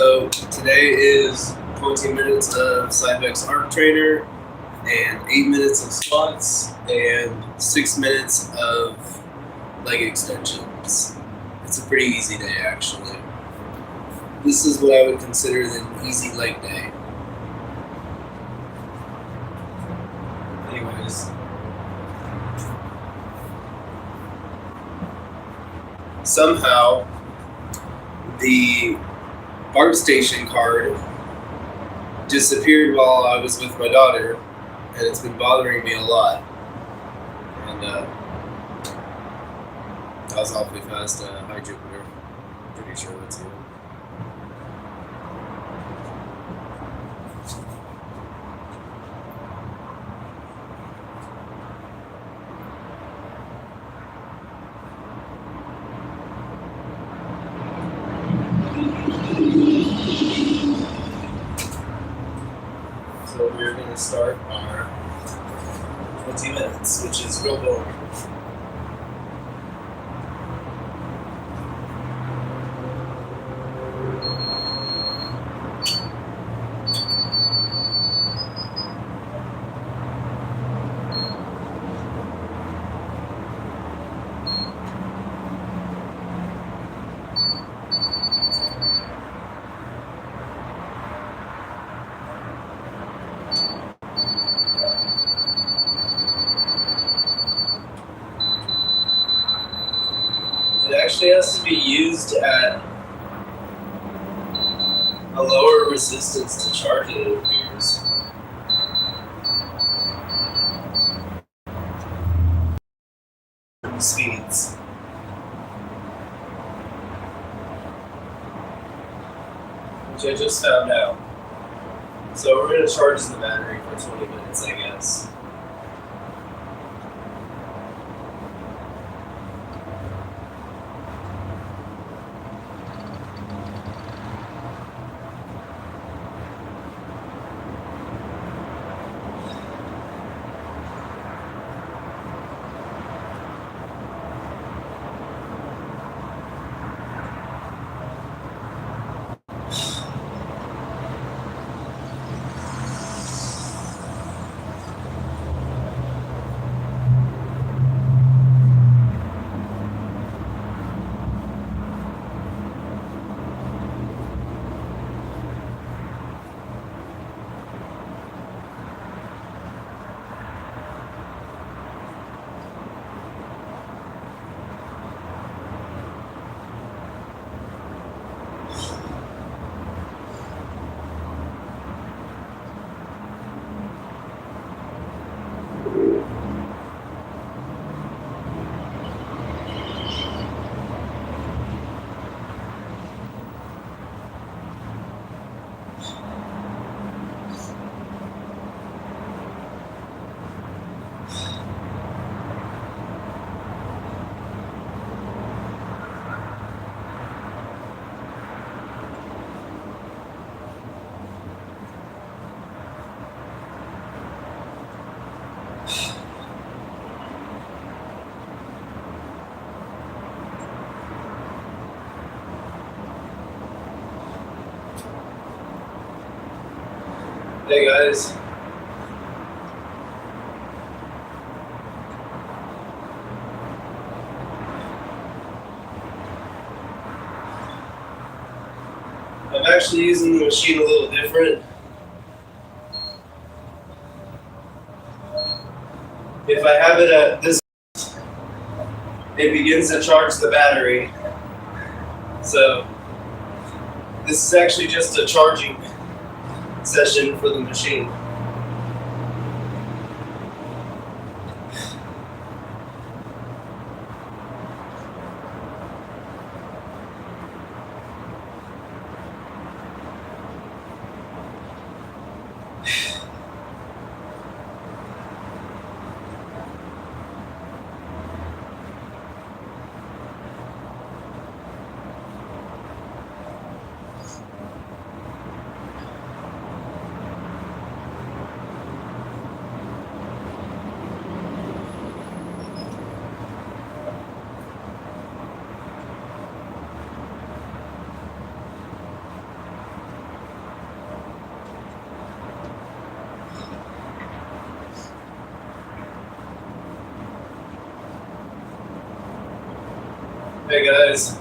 So today is 20 minutes of Cybex Arc Trainer and 8 minutes of squats and 6 minutes of leg extensions. It's a pretty easy day actually. This is what I would consider an easy leg day. Anyways. Somehow the ArtStation card disappeared while I was with my daughter, and it's been bothering me a lot. And that was awfully fast. Hi, Jupiter. Pretty sure that's it. So we're going to start our 20 minutes, which is real boring. It actually has to be used at a lower resistance to charge it appears. Speeds. Which I just found out. So we're going to charge the battery for 20 minutes, I guess. Hey guys. I'm actually using the machine a little different. If I have it at this, it begins to charge the battery. So this is actually just a charging session for the machine. Hey guys.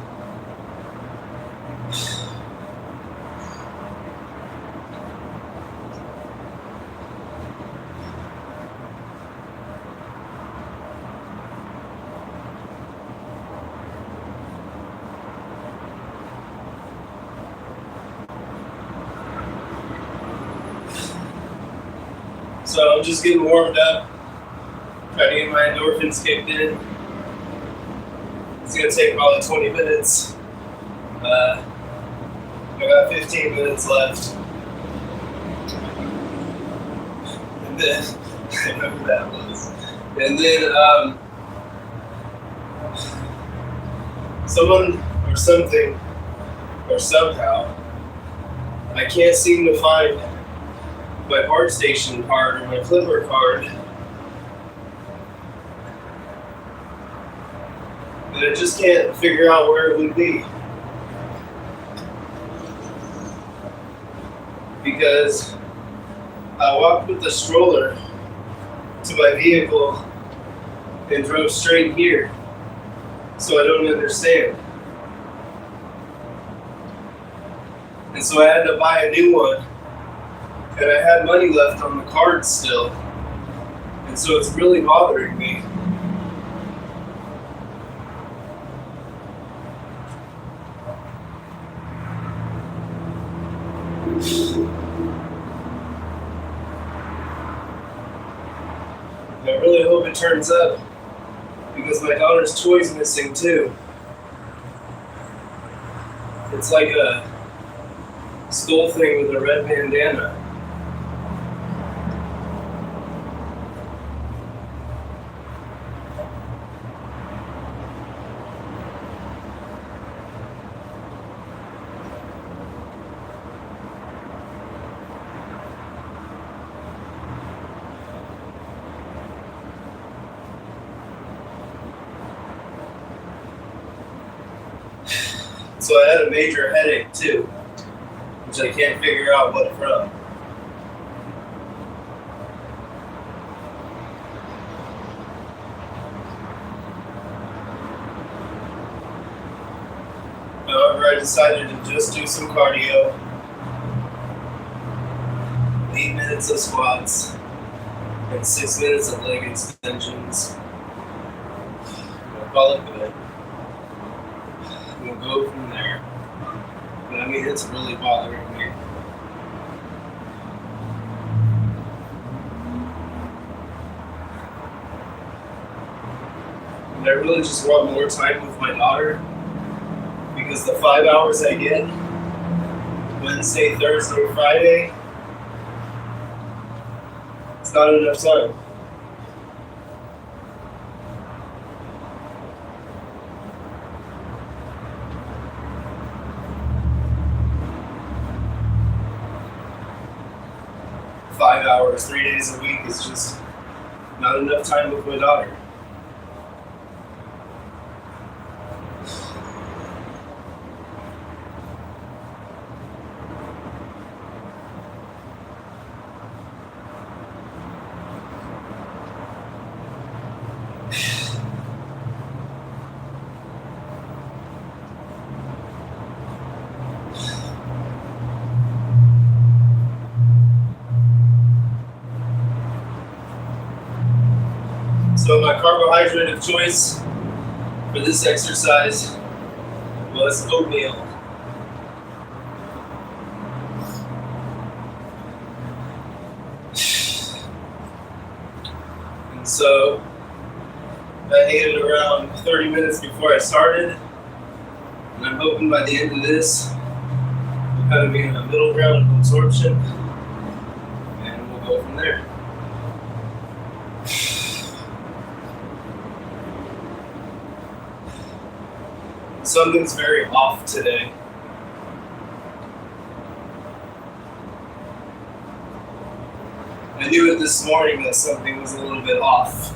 So I'm just getting warmed up, trying to get my endorphins kicked in. It's gonna take probably 20 minutes. I got 15 minutes left. And then, I know who that was. And then, someone or something or somehow, I can't seem to find my ArtStation card or my Clipper card. And I just can't figure out where it would be. Because I walked with the stroller to my vehicle and drove straight here. So I don't understand. And so I had to buy a new one. And I had money left on the card still. And so it's really bothering me. I really hope it turns up, because my daughter's toy's missing too. It's like a skull thing with a red bandana. So I had a major headache too, which I can't figure out what from. However, I decided to just do some cardio, 8 minutes of squats, and 6 minutes of leg extensions. I'll call it good. We'll go from there. But I mean, it's really bothering me. And I really just want more time with my daughter, because the 5 hours I get Wednesday, Thursday, Friday, it's not enough time. Five hours, 3 days a week is just not enough time with my daughter. So my carbohydrate of choice for this exercise was oatmeal. And so I ate it around 30 minutes before I started. And I'm hoping by the end of this, we'll kind of be in the middle ground of absorption. And we'll go from there. Something's very off today. I knew it this morning that something was a little bit off.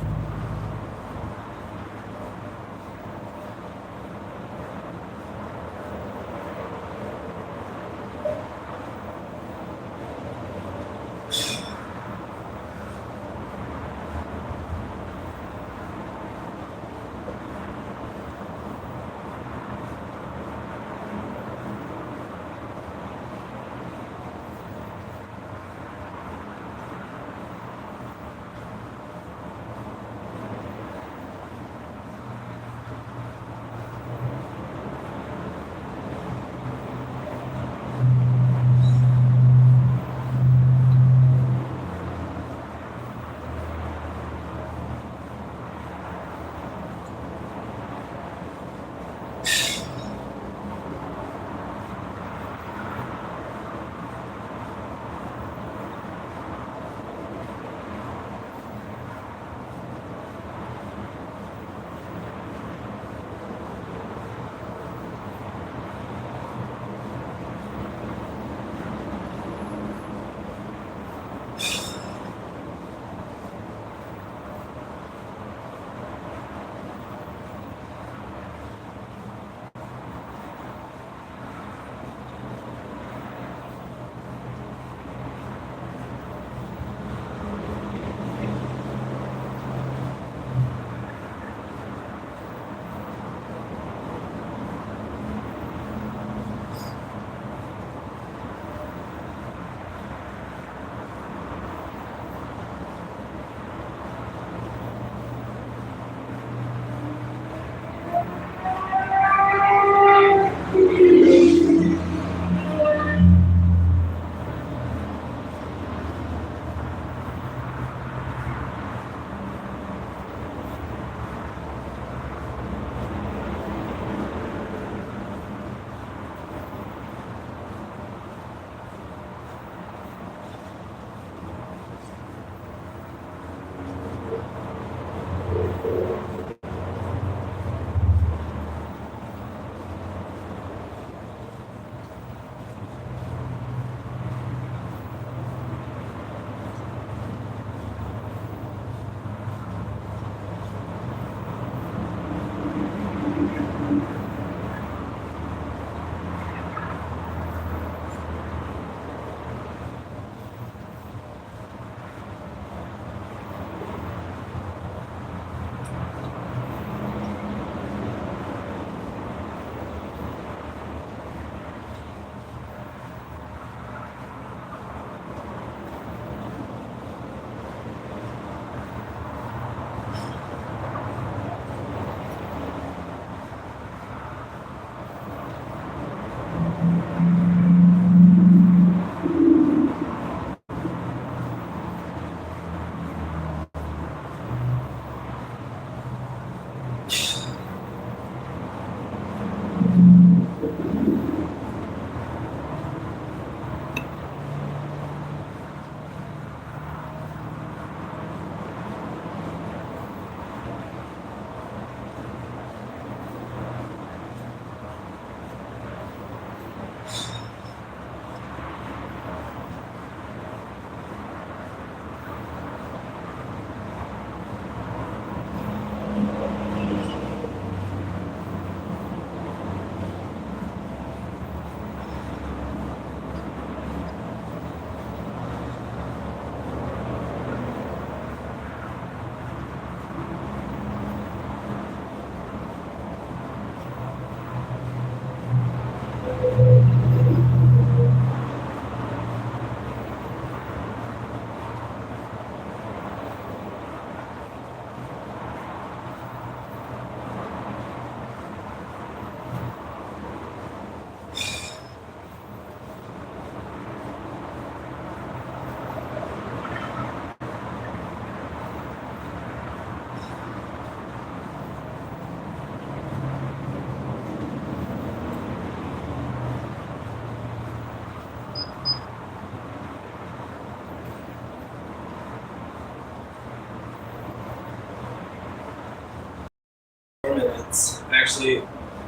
Minutes. Actually,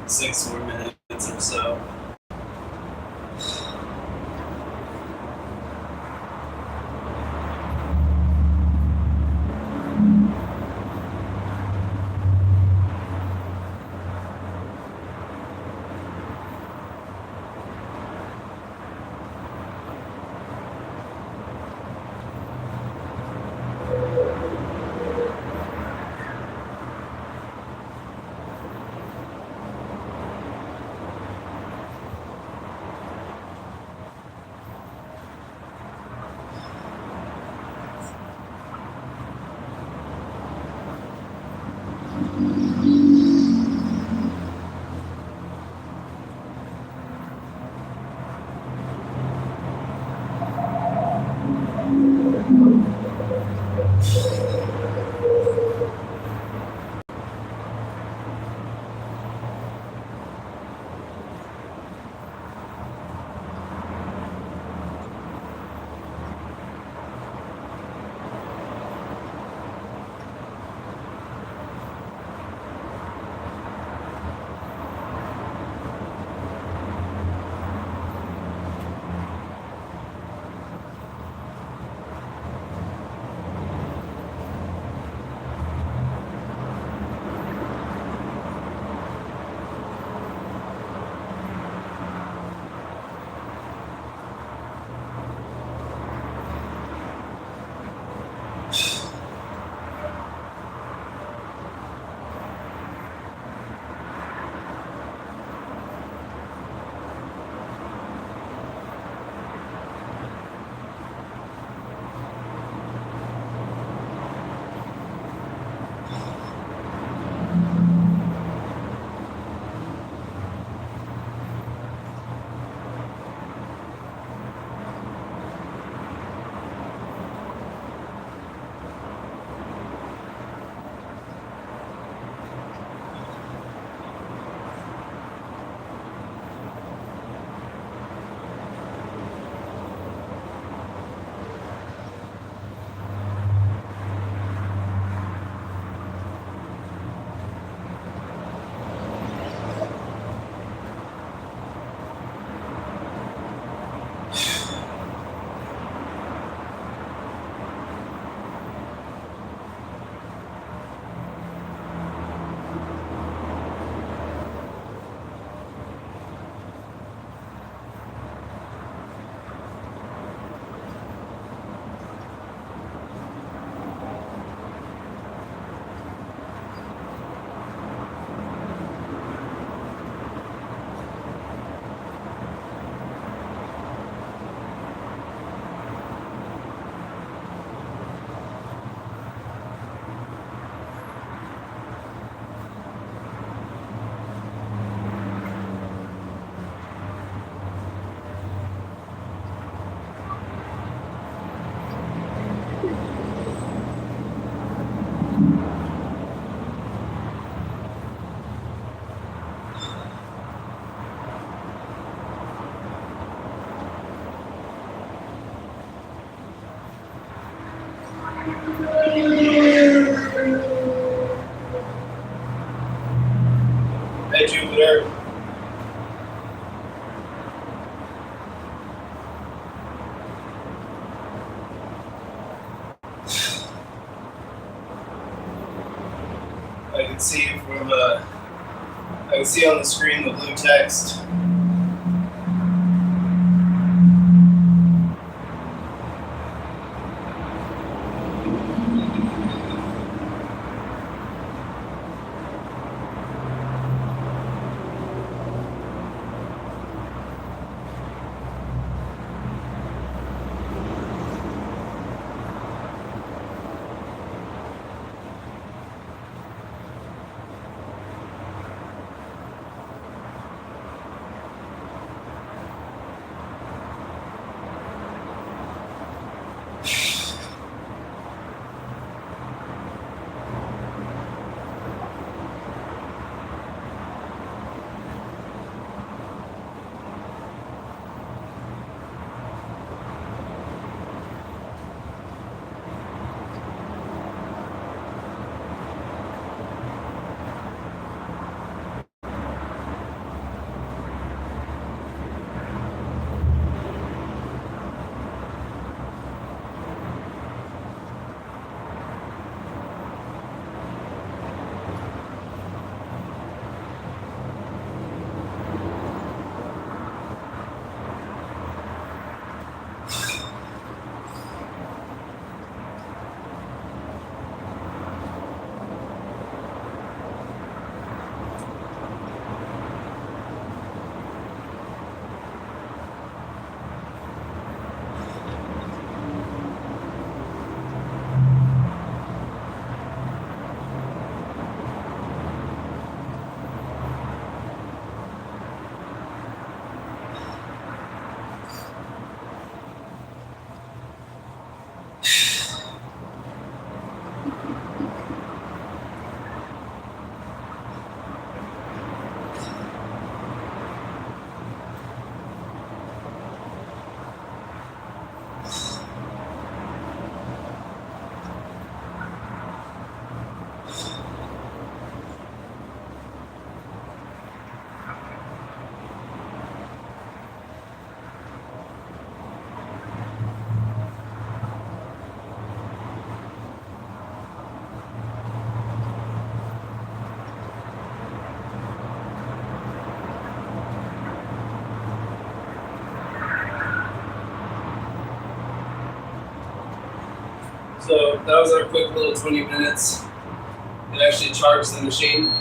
6 more minutes or so. Hey, Jupiter. I can see from I can see on the screen the blue text. So that was our quick little 20 minutes. It actually charged the machine.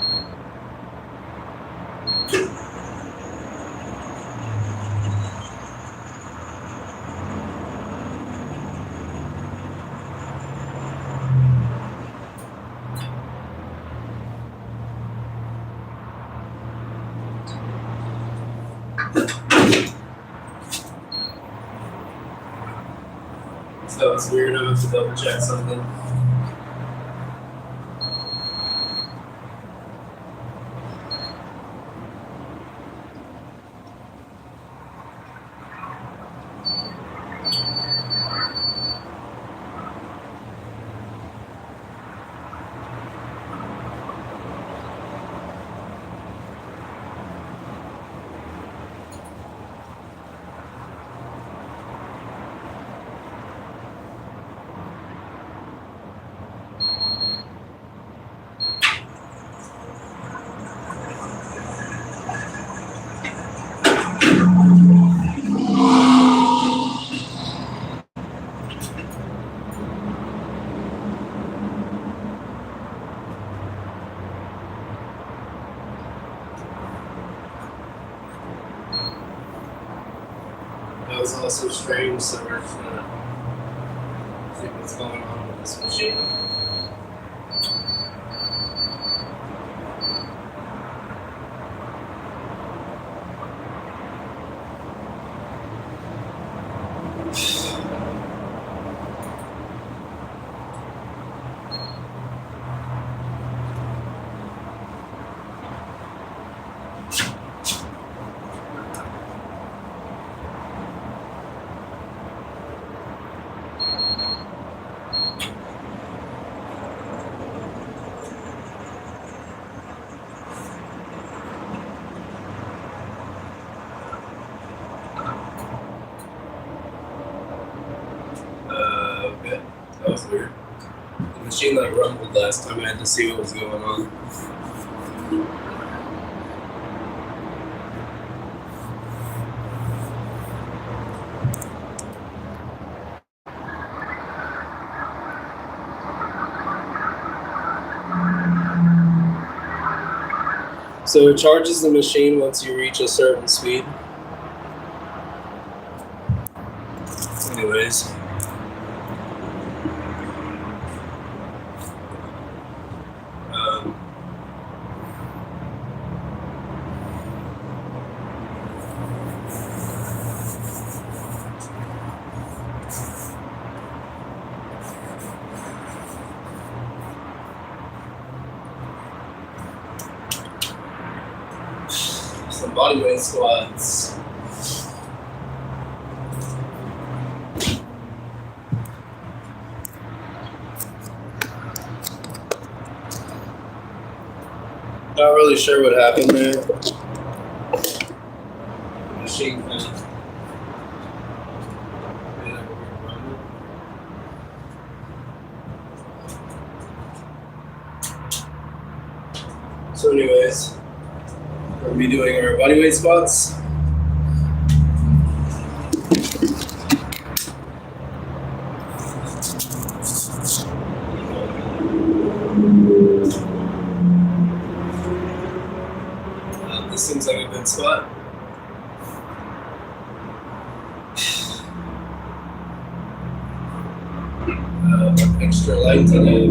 So it's weird. I have to double check something. That was also strange, so we're just gonna see what's going on with this machine. was weird. The machine like rumbled last time. I had to see what was going on. So it charges the machine once you reach a certain speed. Anyways. Some body weight squats. Not really sure what happened there. The machine kind of made like a weird rumble. So anyways, we're going to be doing our bodyweight squats. This seems like a good squat. Extra light today.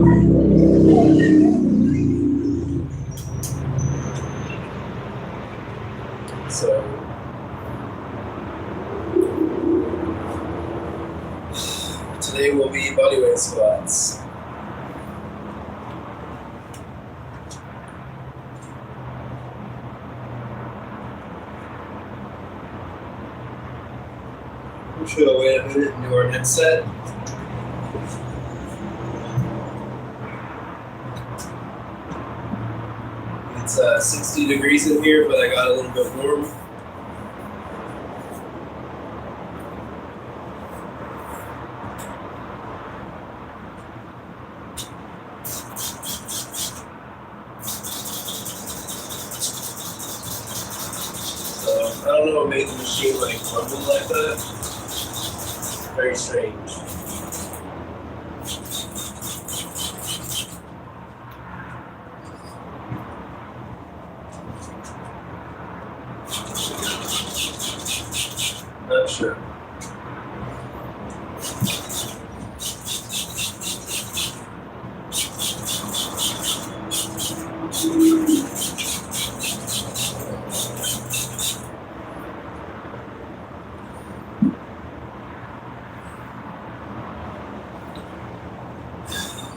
So today will be bodyweight squats. We should wait a minute and do our next set. It's 60 degrees in here, but I got a little bit warm. So I don't know what made the machine like rumble like that. Very strange. Not sure.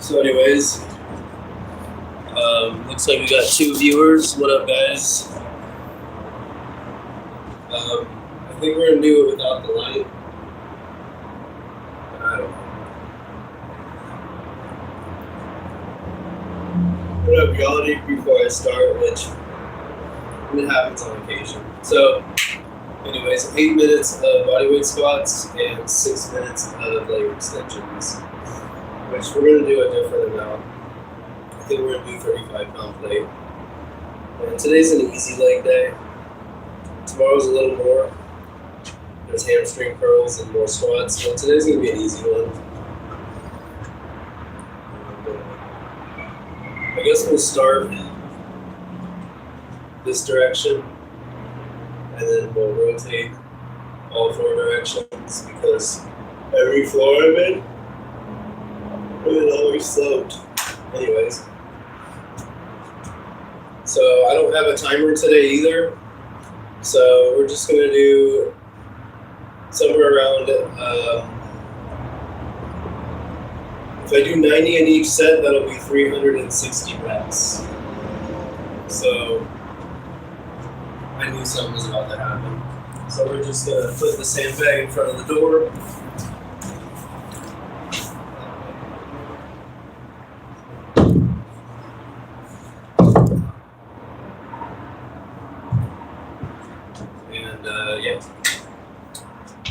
So anyways, looks like we got 2 viewers. What up, guys? I think we're gonna do it without the light. I don't know. What up, y'all? Before I start, which it happens on occasion. So, anyways, 8 minutes of bodyweight squats and 6 minutes of leg extensions, which we're gonna do a different amount. I think we're gonna do 35-pound plate. And today's an easy leg day. Tomorrow's a little more. There's hamstring curls and more squats, but today's gonna be an easy one. I guess we'll start this direction, and then we'll rotate all 4 directions because every floor I'm in, it always sloped. Anyways, so I don't have a timer today either, so we're just gonna do somewhere around, if I do 90 in each set, that'll be 360 reps. So I knew something was about to happen. So we're just gonna put the sandbag in front of the door. And yeah.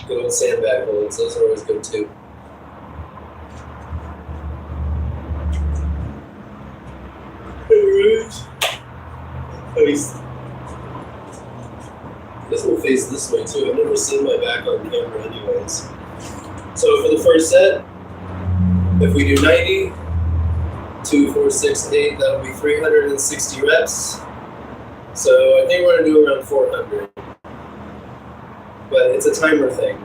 Good old sandbag holds, those are always good too. This will face this way too. I've never seen my back on camera anyways. So for the first set, if we do 90, 2, 4, 6, 8, that'll be 360 reps. So I think we're gonna do around 400. But it's a timer thing.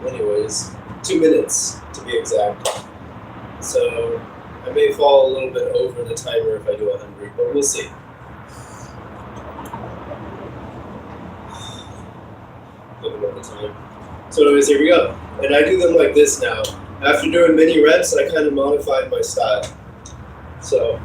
Anyways, 2 minutes to be exact. So I may fall a little bit over the timer if I do 100, but we'll see. The time. So anyways, here we go. And I do them like this now. After doing many reps, I kind of modified my style. So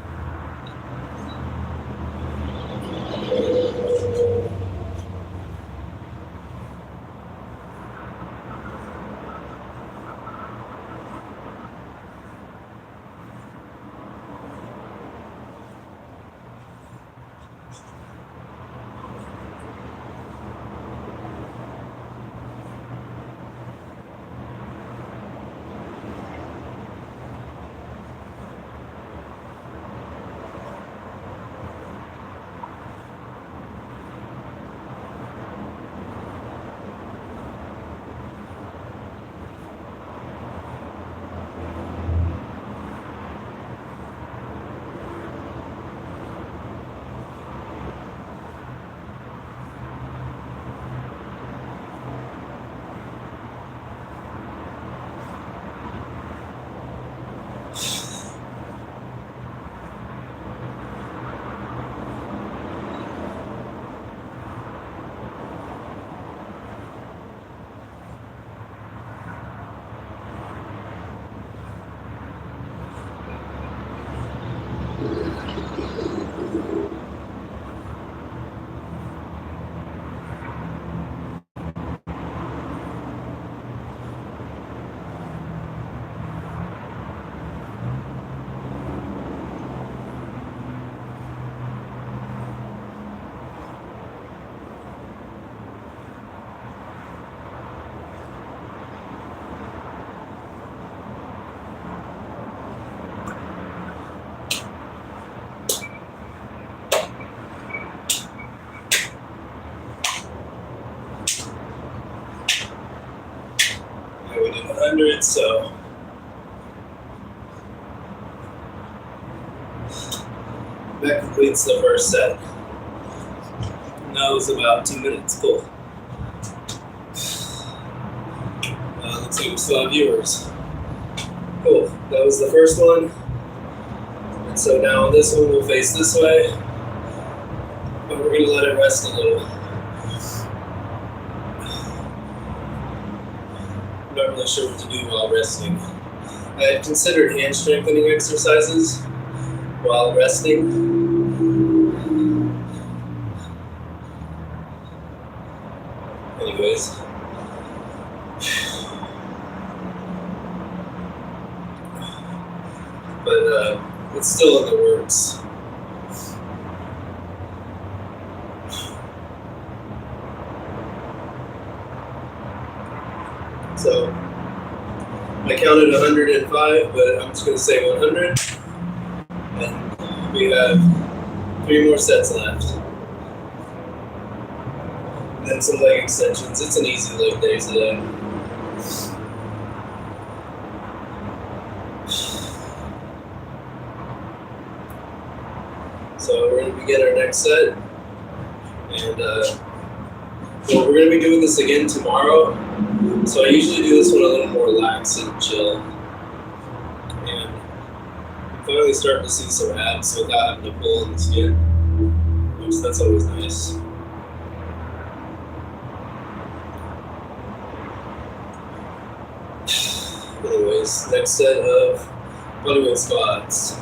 we did 100, so that completes the first set. And that was about 2 minutes. Cool. Looks like we still have viewers. Cool. That was the first one. And so now this one will face this way, but we're going to let it rest a little. I'm not really sure what to do while resting. I had considered hand strengthening exercises while resting. Anyways. But it's still in the works. So I counted 105, but I'm just going to say 100. And we have 3 more sets left. And then some leg extensions. It's an easy leg day today. So we're going to begin our next set. And well, we're going to be doing this again tomorrow. So I usually do this one a little more lax and chill. And I'm finally starting to see some abs without having to pull on the skin, which that's always nice. Anyways, next set of bodyweight squats.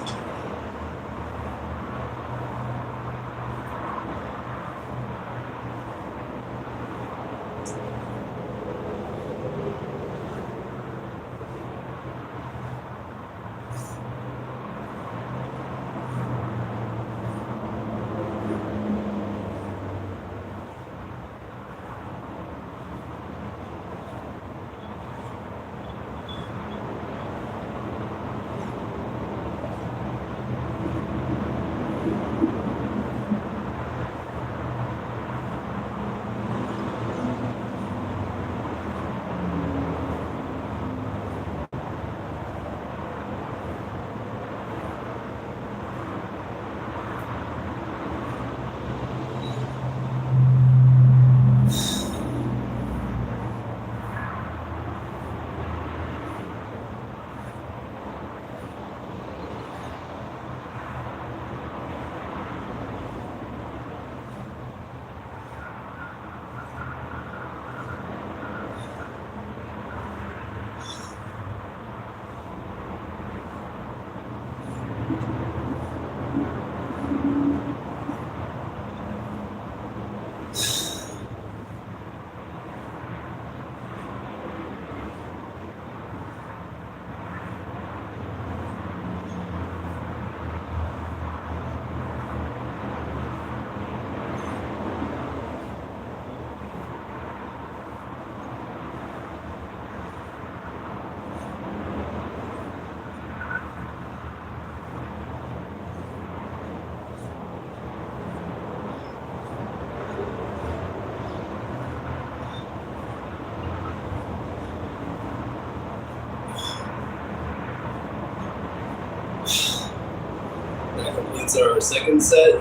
minutes are our second set.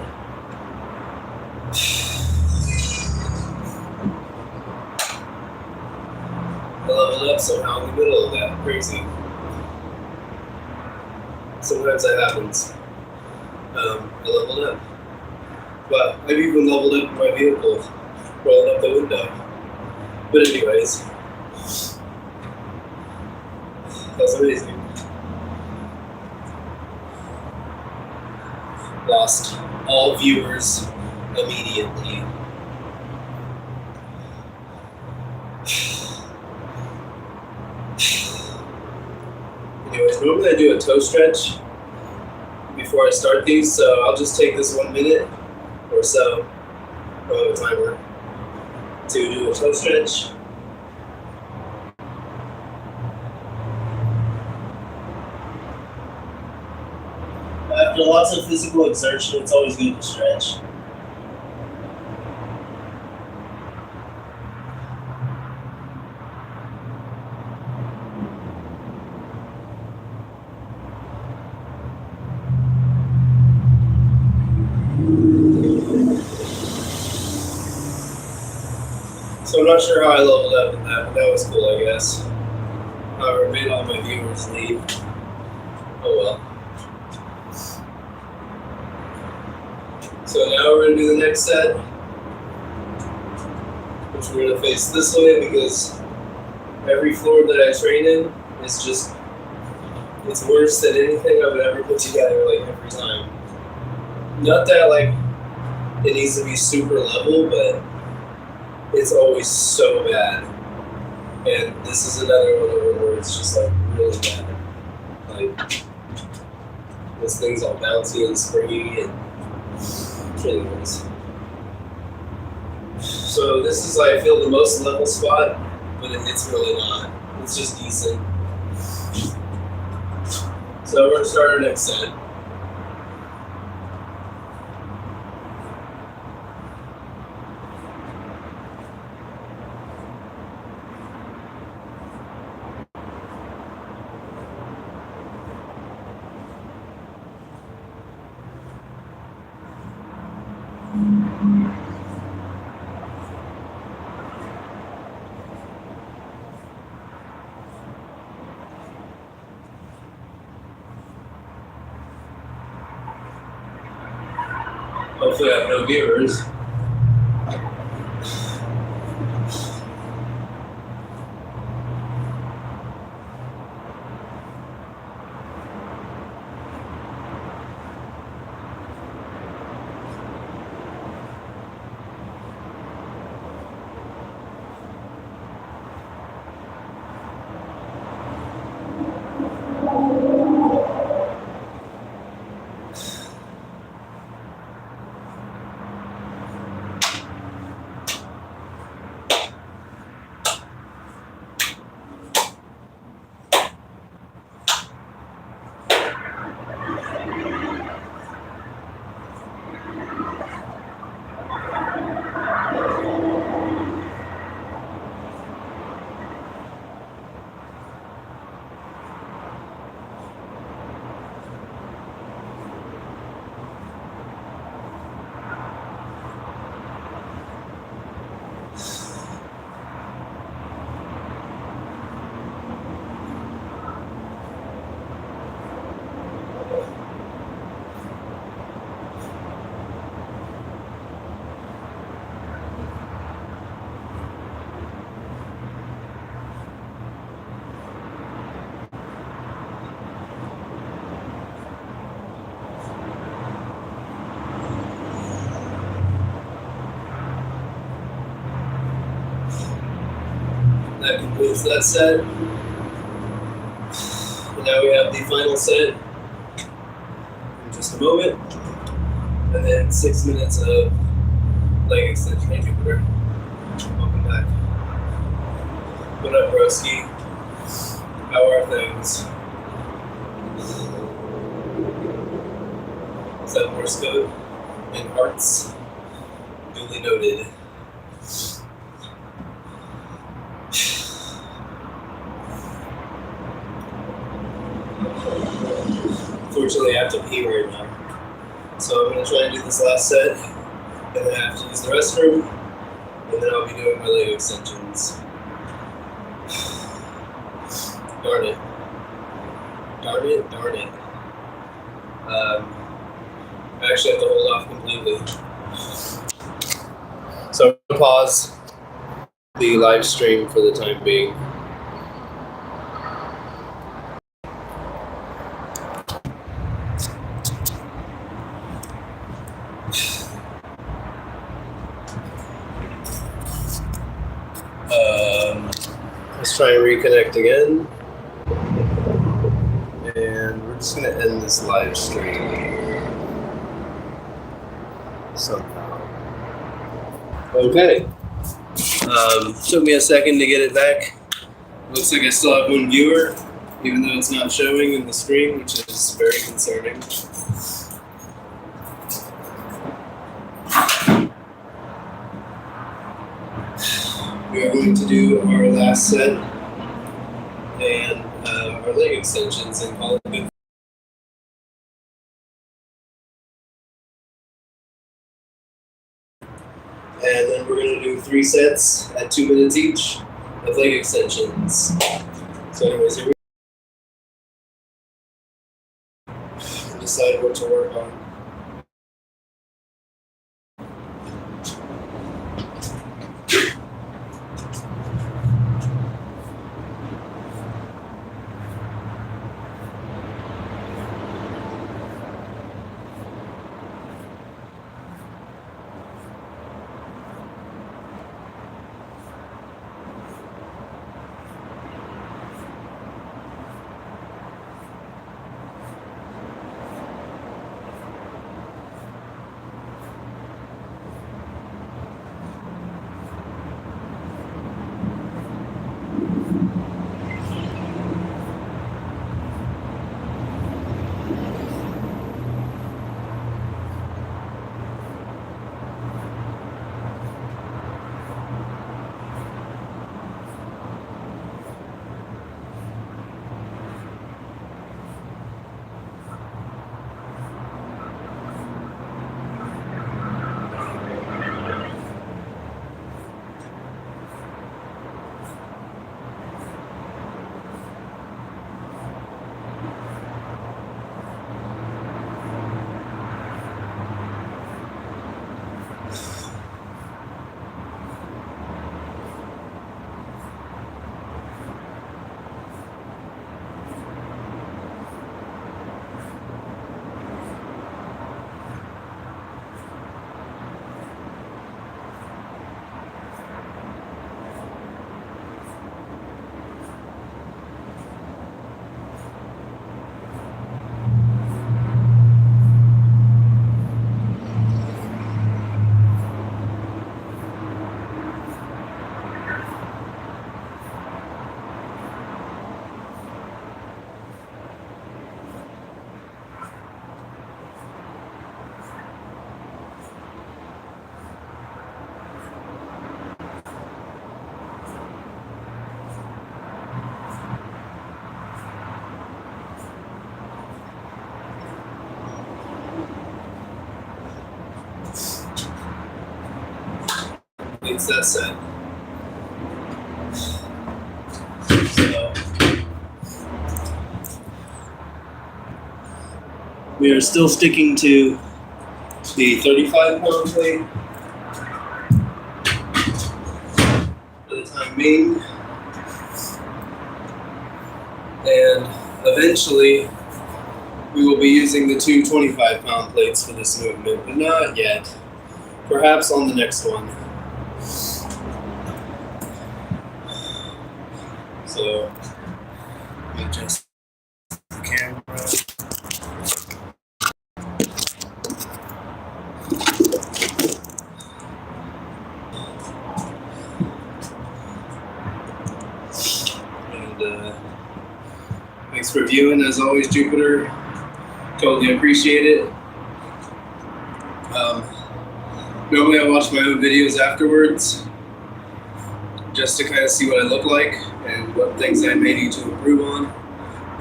I leveled up somehow in the middle of that. Crazy. Sometimes that happens. I leveled up. Wow, I've even leveled up my vehicle, rolling up the window. But anyways, that's amazing. Lost all viewers immediately. Anyways, normally I do a toe stretch before I start these, so I'll just take this 1 minute or so, I'll have a timer, to do a toe stretch. After lots of physical exertion, it's always good to stretch. So I'm not sure how I leveled up in that, but that was cool, I guess. However, made all my viewers leave. Oh well. So now we're going to do the next set, which we're going to face this way because every floor that I train in is just, it's worse than anything I would ever put together, like every time. Not that like it needs to be super level, but it's always so bad. And this is another one of them where it's just like really bad. Like this thing's all bouncy and springy and anyways. So this is I feel the most level spot, but it's really not. It's just decent. So we're gonna start our next set. Hopefully I have no viewers. That concludes that set. And now we have the final set in just a moment. And then 6 minutes of leg extension. Hey, Jupiter. Welcome back. What up, broski? How are things? Is that Morse code? And hearts? Duly noted. Unfortunately, I have to pee right now. So I'm going to try and do this last set, and then I have to use the restroom, and then I'll be doing my leg extensions. Darn it. Darn it, darn it. I actually have to hold off completely. So I'm going to pause the live stream for the time being. Let's try and reconnect again. And we're just going to end this live stream somehow. Okay. Took me a second to get it back. Looks like I still have one viewer, even though it's not showing in the screen, which is very concerning. We are going to do our last set and our leg extensions and call it good. And then we're going to do 3 sets at 2 minutes each of leg extensions. So anyways, here we decide what to work on. It's that set. So we are still sticking to the 35-pound plate for the time being, and eventually we will be using the 2 25-pound plates for this movement, but not yet. Perhaps on the next one. So, let me adjust the camera. And thanks for viewing, as always, Jupiter. Totally appreciate it. Normally I watch my own videos afterwards, just to kind of see what I look like and what things I may need to improve on,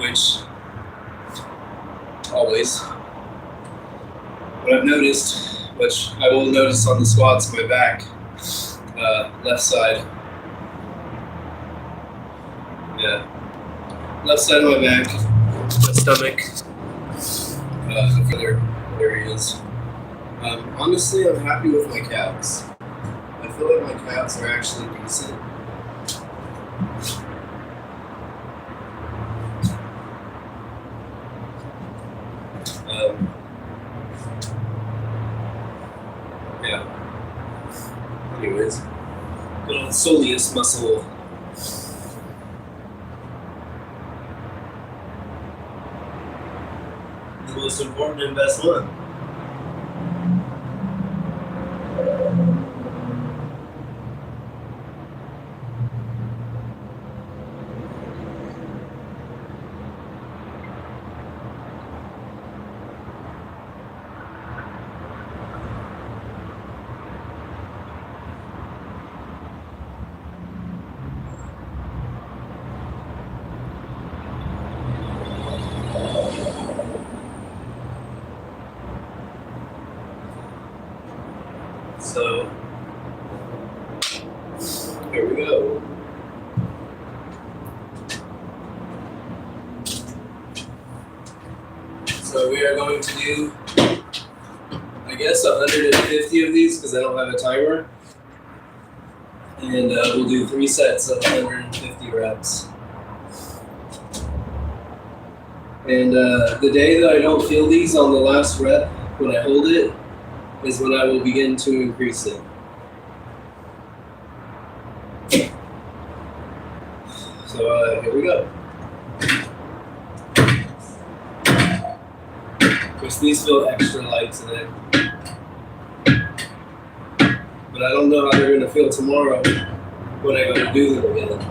which always. what I've noticed, which I will notice on the squats, my back, left side. Yeah. Left side of my back, my stomach, other areas. Honestly, I'm happy with my calves. I feel like my calves are actually decent. Yeah. Anyways, good old soleus muscle. The most important and best one. So, here we go. So we are going to do, I guess, 150 of these because I don't have a timer. And we'll do 3 sets of 150 reps. And the day that I don't feel these on the last rep, when I hold it, is when I will begin to increase it. So here we go. Of course, these feel extra light today. But I don't know how they're going to feel tomorrow when I go to do them again.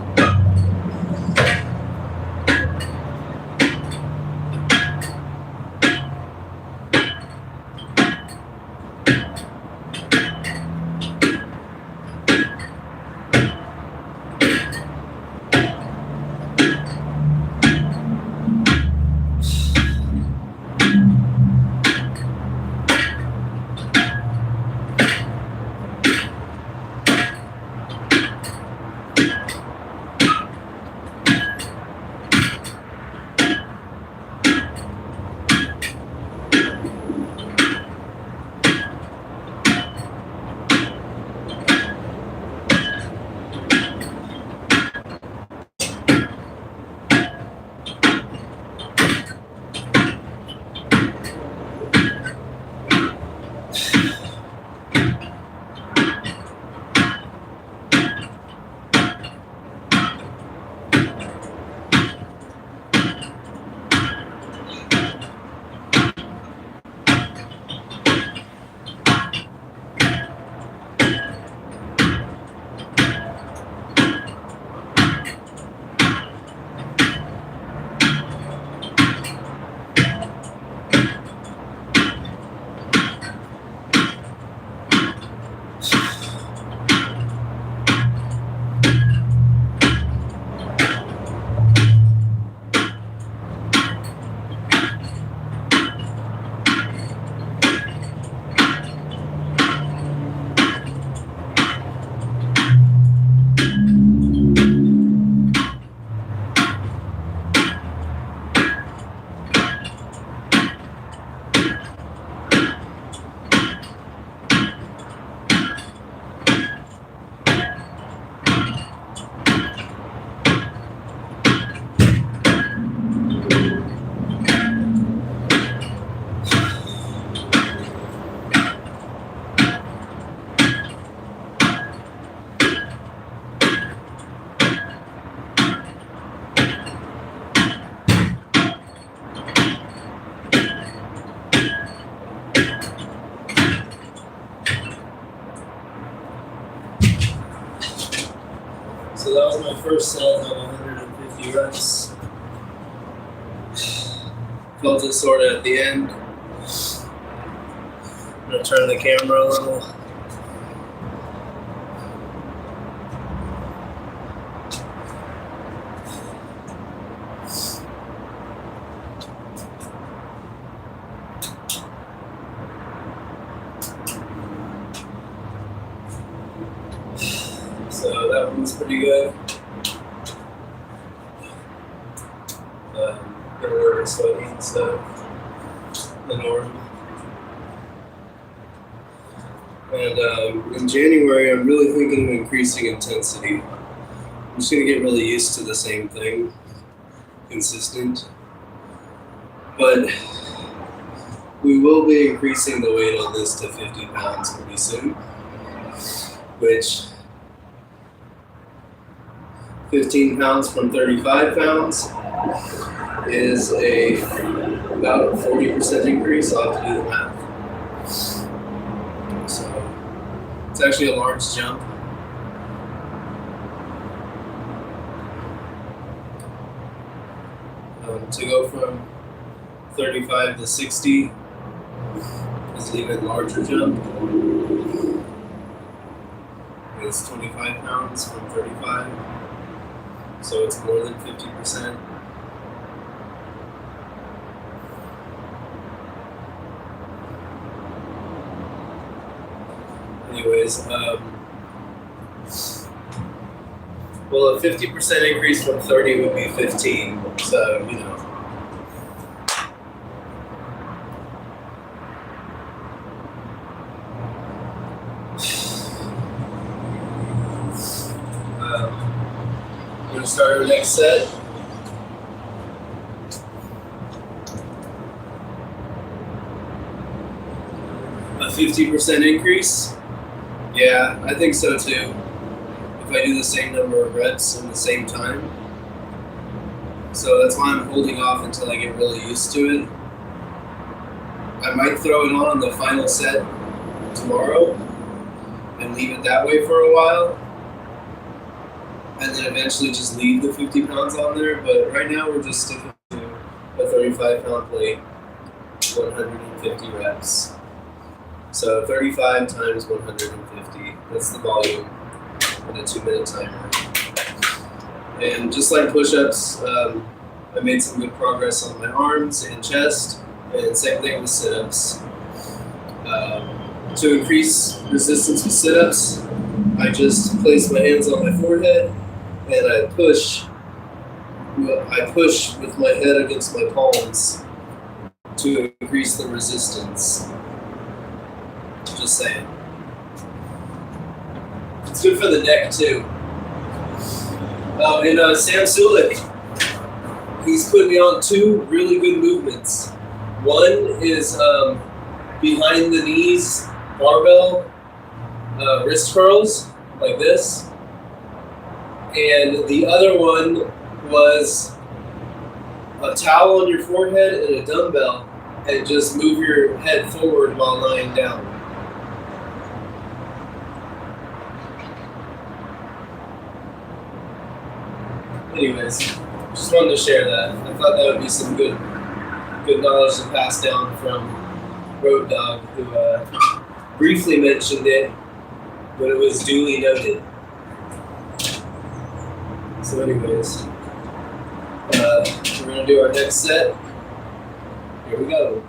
So that was my first set of 150 reps. Felt it sort of at the end. I'm going to turn the camera a little. So that one was pretty good. Been a little sweaty and stuff. The norm. And in January, I'm really thinking of increasing intensity. I'm just gonna get really used to the same thing, consistent. But we will be increasing the weight on this to 50 pounds pretty soon, which 15 pounds from 35 pounds is about a 40% increase. I'll have to do the math. So it's actually a large jump. To go from 35 to 60 is an even larger jump. It's 25 pounds from 35, so it's more than 50%. Anyways, well, a 50% increase from 30 would be 15, so, you know. We're going to start our next set. A 50% increase? Yeah, I think so too. If I do the same number of reps in the same time. So that's why I'm holding off until I get really used to it. I might throw it on the final set tomorrow and leave it that way for a while. And then eventually just leave the 50 pounds on there. But right now we're just sticking to a 35 pound plate, 150 reps. So 35 times 150, that's the volume in a 2-minute timer. And just like push-ups, I made some good progress on my arms and chest, and same thing with sit-ups. To increase resistance with sit-ups, I just place my hands on my forehead and I push with my head against my palms to increase the resistance. Just saying. It's good for the neck too. And Sam Sulik, he's put me on 2 really good movements. One is behind the knees barbell wrist curls like this, and the other one was a towel on your forehead and a dumbbell, and just move your head forward while lying down. Anyways, just wanted to share that. I thought that would be some good knowledge to pass down from Road Dog, who briefly mentioned it, but it was duly noted. So anyways, we're going to do our next set. Here we go.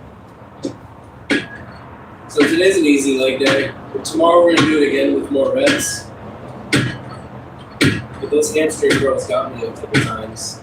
So today's an easy leg day, but tomorrow we're going to do it again with more reps. But those hamstring curls got me a couple times.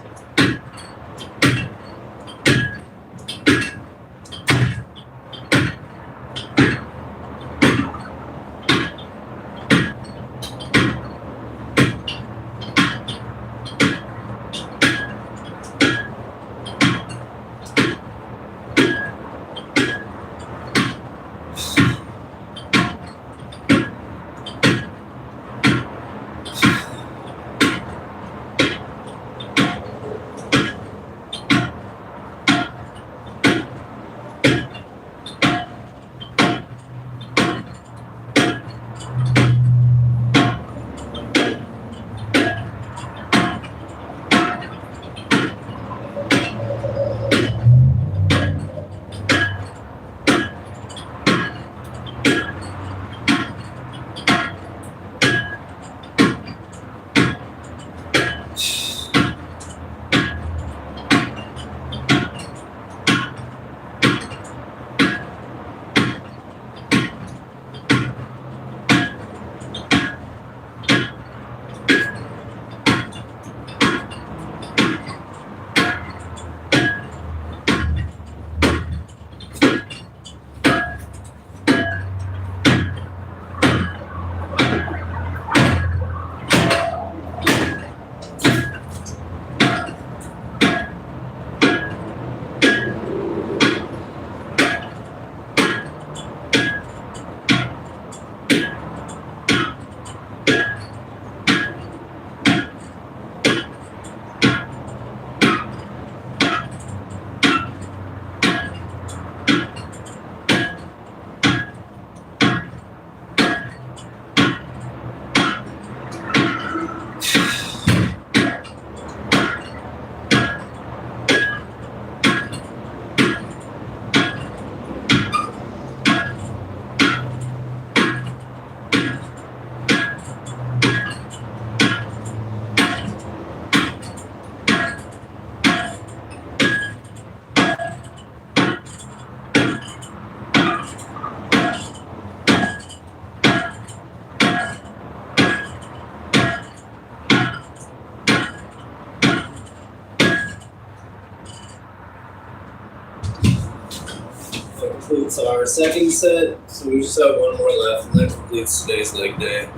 That completes our second set, so we just have one more left, and that completes today's leg day.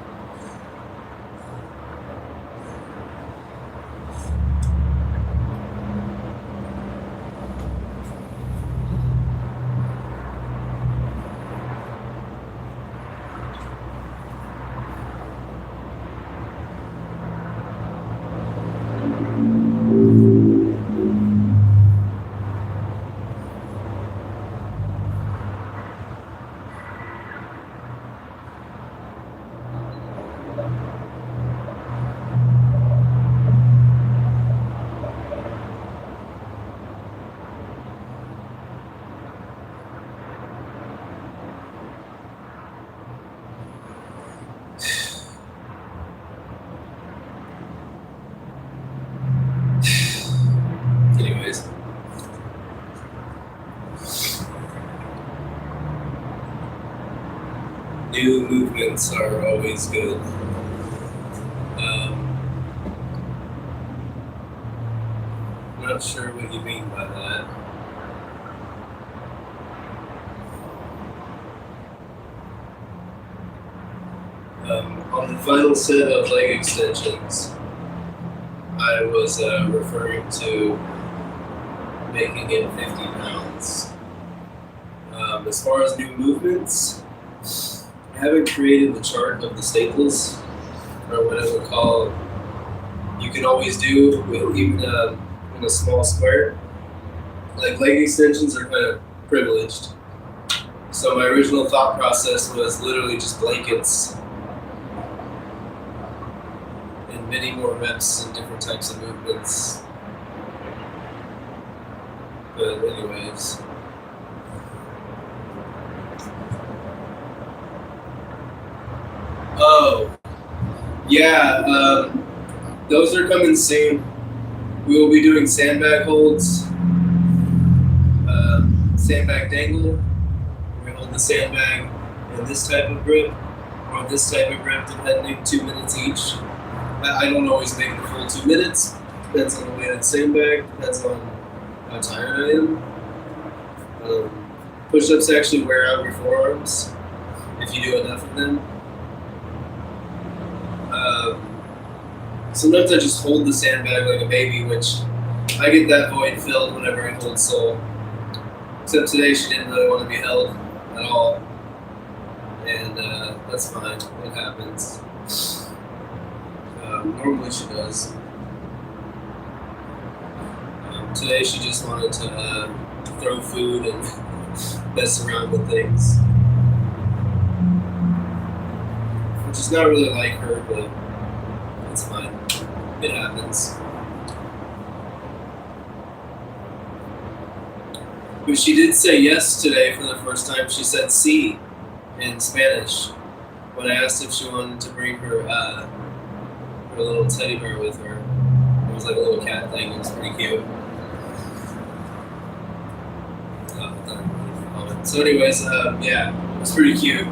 Anyways. New movements are always good. I'm not sure what you mean by that. On the final set of leg extensions, I was referring to making it 50 pounds. As far as new movements, I haven't created the chart of the staples, or what I would call you can always do with even in a small square. Like leg extensions are kind of privileged. So my original thought process was literally just blankets and many more reps and different types of movements. But anyways. Oh, yeah, those are coming soon. We will be doing sandbag holds, sandbag dangle. We hold the sandbag in this type of grip or this type of grip, depending 2 minutes each. I don't always make the full 2 minutes. Depends on the weight of the sandbag. Depends on how tired I am. Push-ups actually wear out your forearms if you do enough of them. Sometimes I just hold the sandbag like a baby, which I get that void filled whenever I hold Soul. Except today she didn't really want to be held at all. And that's fine, it happens. Normally she does. Today she just wanted to throw food and mess around with things. Which is not really like her, but it's fine. It happens. But she did say yes today for the first time. She said sí in Spanish when I asked if she wanted to bring her little teddy bear with her. It was like a little cat thing. It was pretty cute. So anyways, yeah, it was pretty cute.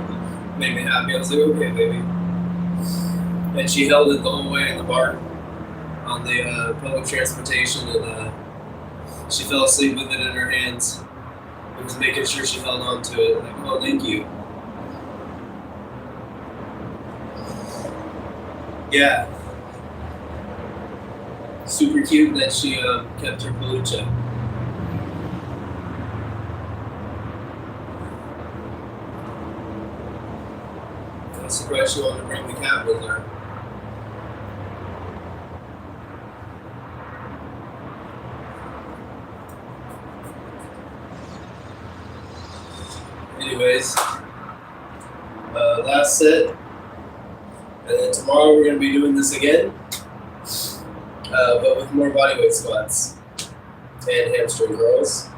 Made me happy. I was like, okay, baby. And she held it the whole way in the bar on the public transportation, and she fell asleep with it in her hands. I was making sure she held on to it. Like, oh, thank you. Yeah. Super cute that she kept her peluche. surprised she wanted to bring the cat with her. Anyways, last set. And then tomorrow we're going to be doing this again, but with more bodyweight squats and hamstring curls.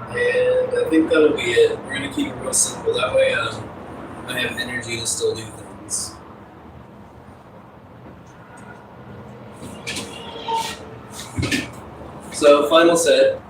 And I think that'll be it. We're going to keep it real simple. That way I have energy to still do things. So, final set.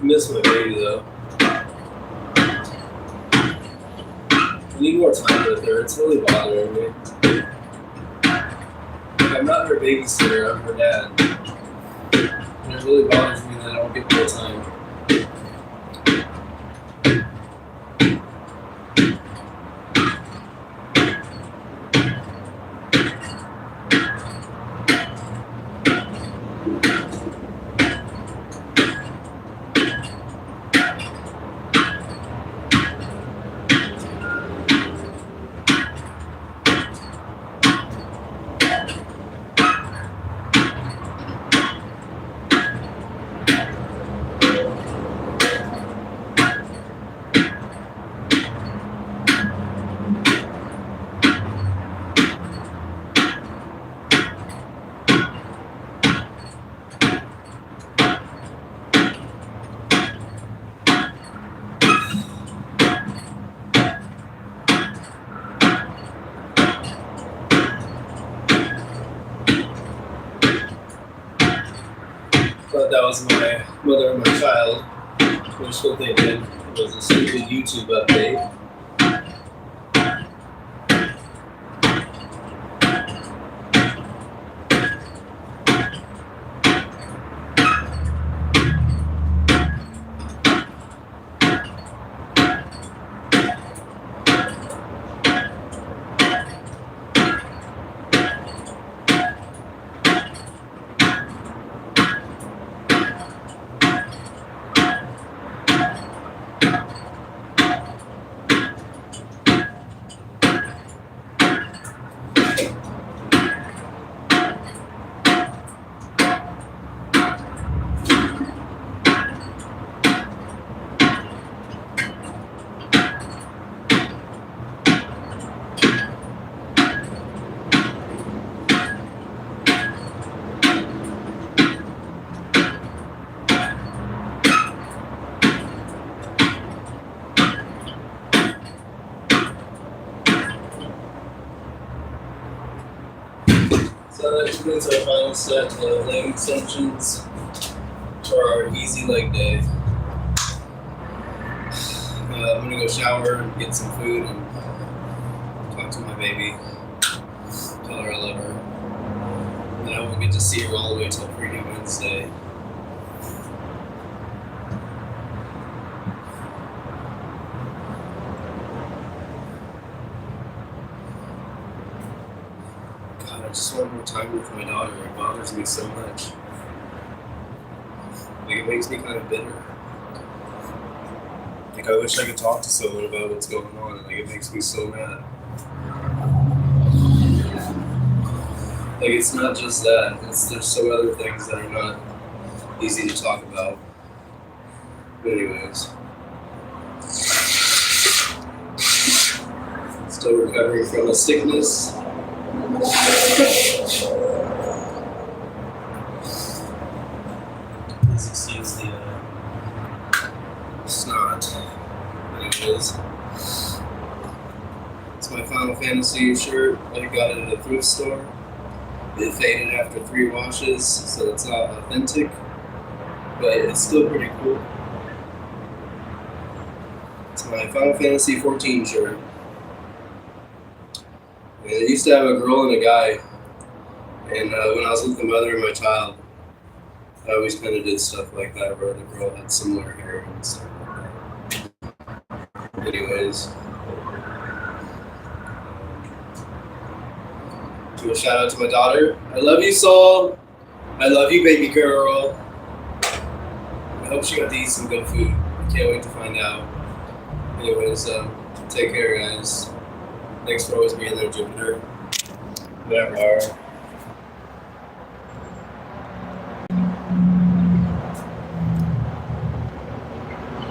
Miss my baby though. I need more time with her. It's really bothering me. I'm not her babysitter, I'm her dad. And it really bothers me that I don't get more time. Thought that was my mother and my child. Wishful thinking. It was a stupid YouTube update. So that concludes our final set of leg extensions for our easy leg day. I'm gonna go shower and get some food and talk to my baby, tell her I love her. And I won't get to see her all the way till freaking Wednesday. I just want more time with my daughter. It bothers me so much. Like, it makes me kind of bitter. Like, I wish I could talk to someone about what's going on. Like, it makes me so mad. Like, it's not just that. There's some other things that are not easy to talk about. But anyways. Still recovering from a sickness. Please excuse the snot. Anyways, it's my Final Fantasy shirt. I got it at a thrift store. It faded after 3 washes, so it's not authentic. but it's still pretty cool. It's my Final Fantasy 14 shirt. And I used to have a girl and a guy, and when I was with the mother of my child, I always kind of did stuff like that where the girl had similar hair and stuff like that. Anyways, do a shout out to my daughter. I love you, Saul. I love you, baby girl. I hope she got to eat some good food. I can't wait to find out. Anyways, take care, guys. Thanks for always being there, Jupiter. Whatever.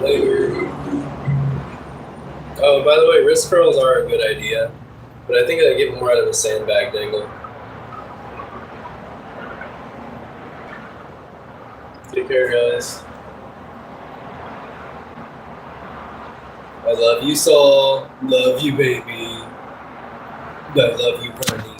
Later. Oh, by the way, wrist curls are a good idea, but I think I get more out of a sandbag dangle. Take care, guys. I love you, Saul. Love you, baby. I love you, Bernie.